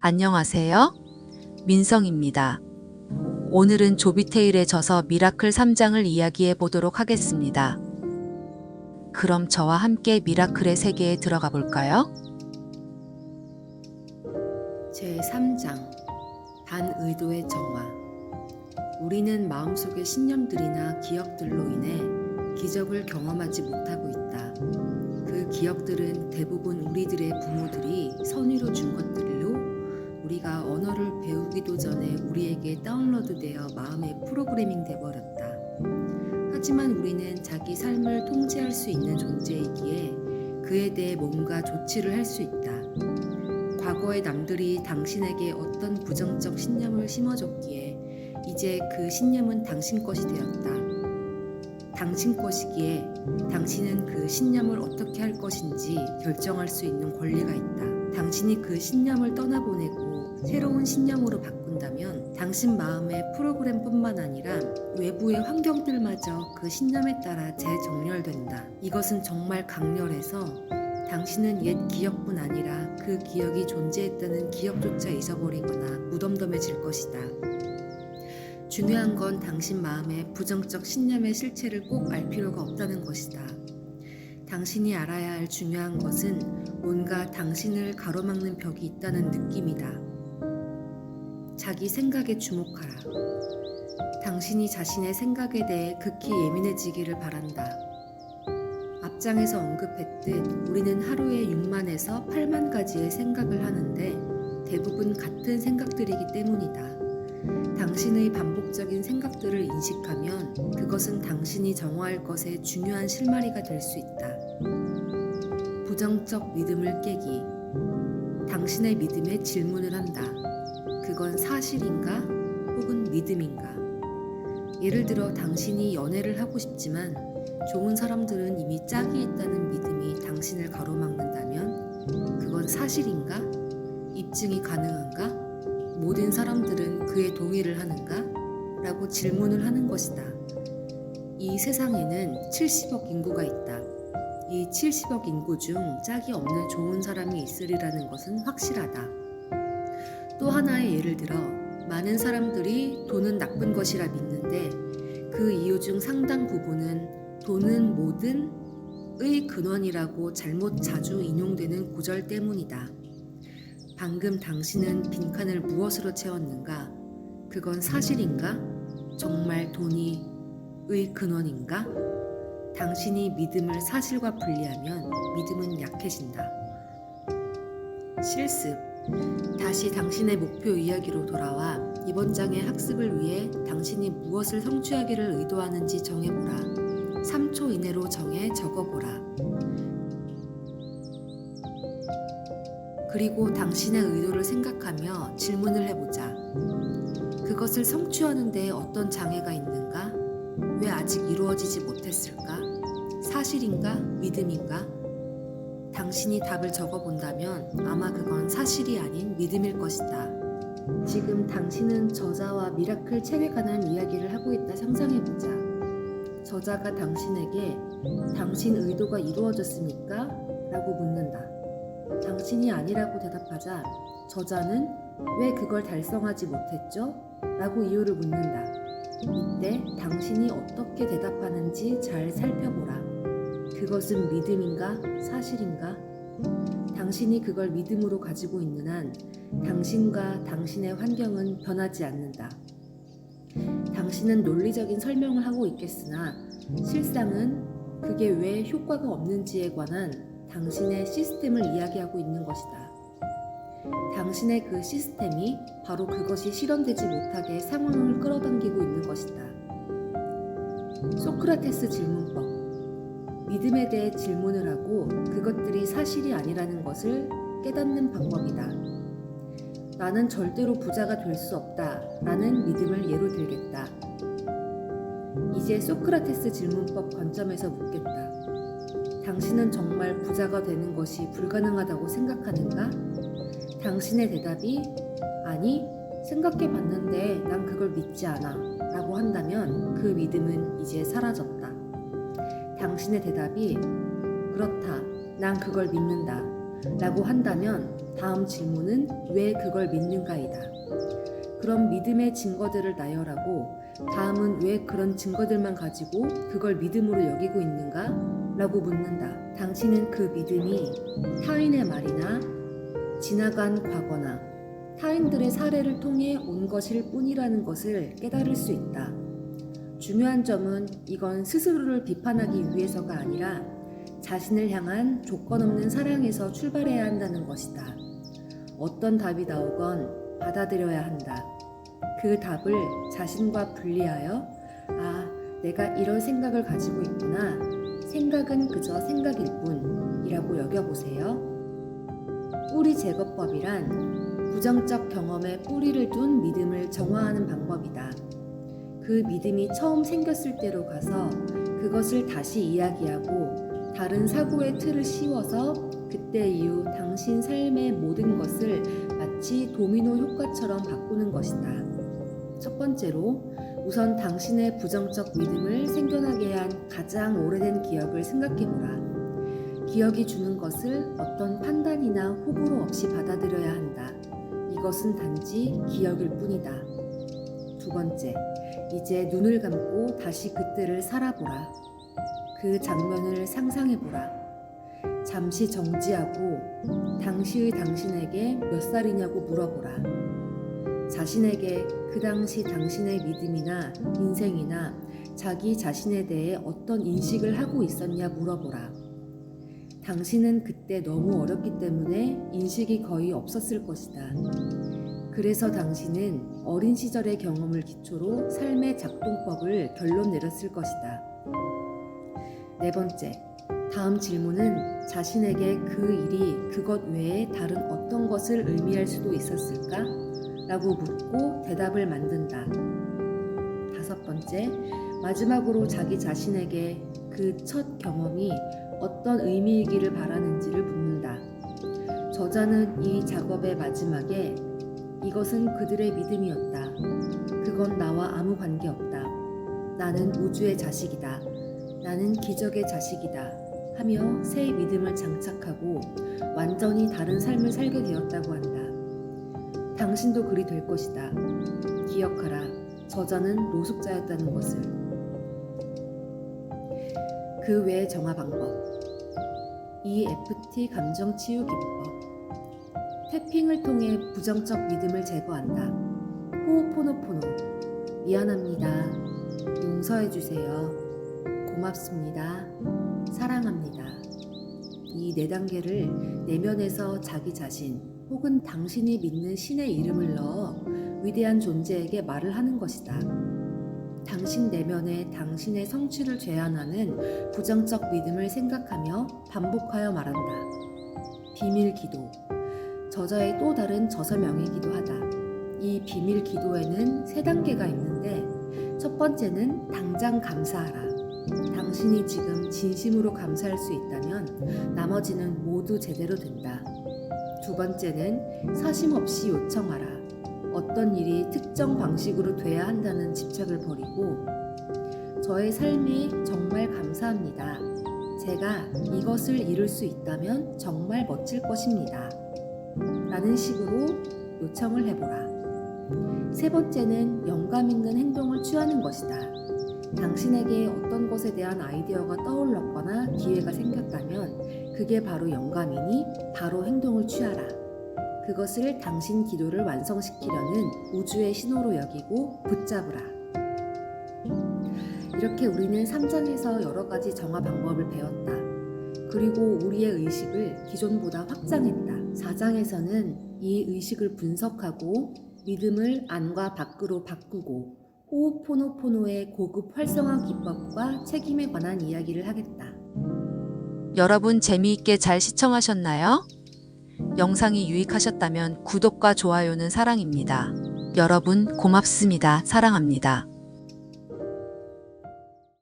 안녕하세요. 민성입니다. 오늘은 조비테일에 져서 미라클 3장을 이야기해 보도록 하겠습니다. 그럼 저와 함께 미라클의 세계에 들어가 볼까요? 제3장 반의도의 정화. 우리는 마음속의 신념들이나 기억들로 인해 기적을 경험하지 못하고 있다. 그 기억들은 대부분 우리들의 부모들이 선의로 준 것들로 우리가 언어를 배우기도 전에 우리에게 다운로드되어 마음에 프로그래밍 돼버렸다. 하지만 우리는 자기 삶을 통제할 수 있는 존재이기에 그에 대해 뭔가 조치를 할 수 있다. 과거의 남들이 당신에게 어떤 부정적 신념을 심어줬기에 이제 그 신념은 당신 것이 되었다. 당신 것이기에 당신은 그 신념을 어떻게 할 것인지 결정할 수 있는 권리가 있다. 당신이 그 신념을 떠나보내고 새로운 신념으로 바꾼다면 당신 마음의 프로그램뿐만 아니라 외부의 환경들마저 그 신념에 따라 재정렬된다. 이것은 정말 강렬해서 당신은 옛 기억뿐 아니라 그 기억이 존재했다는 기억조차 잊어버리거나 무덤덤해질 것이다. 중요한 건 당신 마음의 부정적 신념의 실체를 꼭 알 필요가 없다는 것이다. 당신이 알아야 할 중요한 것은 뭔가 당신을 가로막는 벽이 있다는 느낌이다. 자기 생각에 주목하라. 당신이 자신의 생각에 대해 극히 예민해지기를 바란다. 앞장에서 언급했듯 우리는 하루에 6만에서 8만 가지의 생각을 하는데 대부분 같은 생각들이기 때문이다. 당신의 반복적인 생각들을 인식하면 그것은 당신이 정화할 것의 중요한 실마리가 될 수 있다. 부정적 믿음을 깨기. 당신의 믿음에 질문을 한다. 그건 사실인가? 혹은 믿음인가? 예를 들어 당신이 연애를 하고 싶지만 좋은 사람들은 이미 짝이 있다는 믿음이 당신을 가로막는다면 그건 사실인가? 입증이 가능한가? 모든 사람들은 그에 동의를 하는가? 라고 질문을 하는 것이다. 이 세상에는 70억 인구가 있다. 이 70억 인구 중 짝이 없는 좋은 사람이 있으리라는 것은 확실하다. 또 하나의 예를 들어 많은 사람들이 돈은 나쁜 것이라 믿는데 그 이유 중 상당 부분은 돈은 모든의 근원이라고 잘못 자주 인용되는 구절 때문이다. 방금 당신은 빈칸을 무엇으로 채웠는가? 그건 사실인가? 정말 돈이 의 근원인가? 당신이 믿음을 사실과 분리하면 믿음은 약해진다. 실습. 다시 당신의 목표 이야기로 돌아와 이번 장의 학습을 위해 당신이 무엇을 성취하기를 의도하는지 정해보라. 3초 이내로 정해 적어보라. 그리고 당신의 의도를 생각하며 질문을 해보자. 그것을 성취하는 데 어떤 장애가 있는가? 왜 아직 이루어지지 못했을까? 사실인가? 믿음인가? 당신이 답을 적어본다면 아마 그건 사실이 아닌 믿음일 것이다. 지금 당신은 저자와 미라클 책에 관한 이야기를 하고 있다 상상해보자. 저자가 당신에게 당신 의도가 이루어졌습니까? 라고 묻는다. 당신이 아니라고 대답하자 저자는 왜 그걸 달성하지 못했죠? 라고 이유를 묻는다. 이때 당신이 어떻게 대답하는지 잘 살펴보라. 그것은 믿음인가? 사실인가? 당신이 그걸 믿음으로 가지고 있는 한 당신과 당신의 환경은 변하지 않는다. 당신은 논리적인 설명을 하고 있겠으나 실상은 그게 왜 효과가 없는지에 관한 당신의 시스템을 이야기하고 있는 것이다. 당신의 그 시스템이 바로 그것이 실현되지 못하게 상황을 끌어당기고 있는 것이다. 소크라테스 질문법. 믿음에 대해 질문을 하고 그것들이 사실이 아니라는 것을 깨닫는 방법이다. 나는 절대로 부자가 될 수 없다 라는 믿음을 예로 들겠다. 이제 소크라테스 질문법 관점에서 묻겠다. 당신은 정말 부자가 되는 것이 불가능하다고 생각하는가? 당신의 대답이 아니, 생각해봤는데 난 그걸 믿지 않아 라고 한다면 그 믿음은 이제 사라졌다. 당신의 대답이 그렇다, 난 그걸 믿는다. 라고 한다면 다음 질문은 왜 그걸 믿는가이다. 그럼 믿음의 증거들을 나열하고 다음은 왜 그런 증거들만 가지고 그걸 믿음으로 여기고 있는가? 라고 묻는다. 당신은 그 믿음이 타인의 말이나 지나간 과거나 타인들의 사례를 통해 온 것일 뿐이라는 것을 깨달을 수 있다. 중요한 점은 이건 스스로를 비판하기 위해서가 아니라 자신을 향한 조건 없는 사랑에서 출발해야 한다는 것이다. 어떤 답이 나오건 받아들여야 한다. 그 답을 자신과 분리하여 내가 이런 생각을 가지고 있구나. 생각은 그저 생각일 뿐이라고 여겨보세요. 뿌리 제거법이란 부정적 경험에 뿌리를 둔 믿음을 정화하는 방법이다. 그 믿음이 처음 생겼을 때로 가서 그것을 다시 이야기하고 다른 사고의 틀을 씌워서 그때 이후 당신 삶의 모든 것을 마치 도미노 효과처럼 바꾸는 것이다. 첫 번째로 우선 당신의 부정적 믿음을 생겨나게 한 가장 오래된 기억을 생각해보라. 기억이 주는 것을 어떤 판단이나 호불호 없이 받아들여야 한다. 이것은 단지 기억일 뿐이다. 두 번째, 이제 눈을 감고 다시 그때를 살아보라. 그 장면을 상상해보라. 잠시 정지하고 당시의 당신에게 몇 살이냐고 물어보라. 자신에게 그 당시 당신의 믿음이나 인생이나 자기 자신에 대해 어떤 인식을 하고 있었냐 물어보라. 당신은 그때 너무 어렸기 때문에 인식이 거의 없었을 것이다. 그래서 당신은 어린 시절의 경험을 기초로 삶의 작동법을 결론 내렸을 것이다. 네 번째, 다음 질문은 자신에게 그 일이 그것 외에 다른 어떤 것을 의미할 수도 있었을까? 라고 묻고 대답을 만든다. 다섯 번째, 마지막으로 자기 자신에게 그 첫 경험이 어떤 의미이기를 바라는지를 묻는다. 저자는 이 작업의 마지막에 이것은 그들의 믿음이었다. 그건 나와 아무 관계없다. 나는 우주의 자식이다. 나는 기적의 자식이다. 하며 새 믿음을 장착하고 완전히 다른 삶을 살게 되었다고 한다. 당신도 그리 될 것이다. 기억하라. 저자는 노숙자였다는 것을. 그 외의 정화 방법. EFT 감정 치유 기법. 태핑을 통해 부정적 믿음을 제거한다. 호호포노포노. 미안합니다. 용서해주세요. 고맙습니다. 사랑합니다. 이 네 단계를 내면에서 자기 자신 혹은 당신이 믿는 신의 이름을 넣어 위대한 존재에게 말을 하는 것이다. 당신 내면에 당신의 성취를 제한하는 부정적 믿음을 생각하며 반복하여 말한다. 비밀 기도. 저자의 또 다른 저서명이기도 하다. 이 비밀 기도에는 세 단계가 있는데 첫 번째는 당장 감사하라. 당신이 지금 진심으로 감사할 수 있다면 나머지는 모두 제대로 된다. 두 번째는 사심없이 요청하라. 어떤 일이 특정 방식으로 돼야 한다는 집착을 버리고 저의 삶이 정말 감사합니다. 제가 이것을 이룰 수 있다면 정말 멋질 것입니다. 라는 식으로 요청을 해보라. 세 번째는 영감 있는 행동을 취하는 것이다. 당신에게 어떤 것에 대한 아이디어가 떠올랐거나 기회가 생겼다면 그게 바로 영감이니 바로 행동을 취하라. 그것을 당신 기도를 완성시키려는 우주의 신호로 여기고 붙잡으라. 이렇게 우리는 3장에서 여러 가지 정화 방법을 배웠다. 그리고 우리의 의식을 기존보다 확장했다. 4장에서는 이 의식을 분석하고 믿음을 안과 밖으로 바꾸고 호호포노포노의 고급 활성화 기법과 책임에 관한 이야기를 하겠다. 여러분 재미있게 잘 시청하셨나요? 영상이 유익하셨다면 구독과 좋아요는 사랑입니다. 여러분 고맙습니다. 사랑합니다.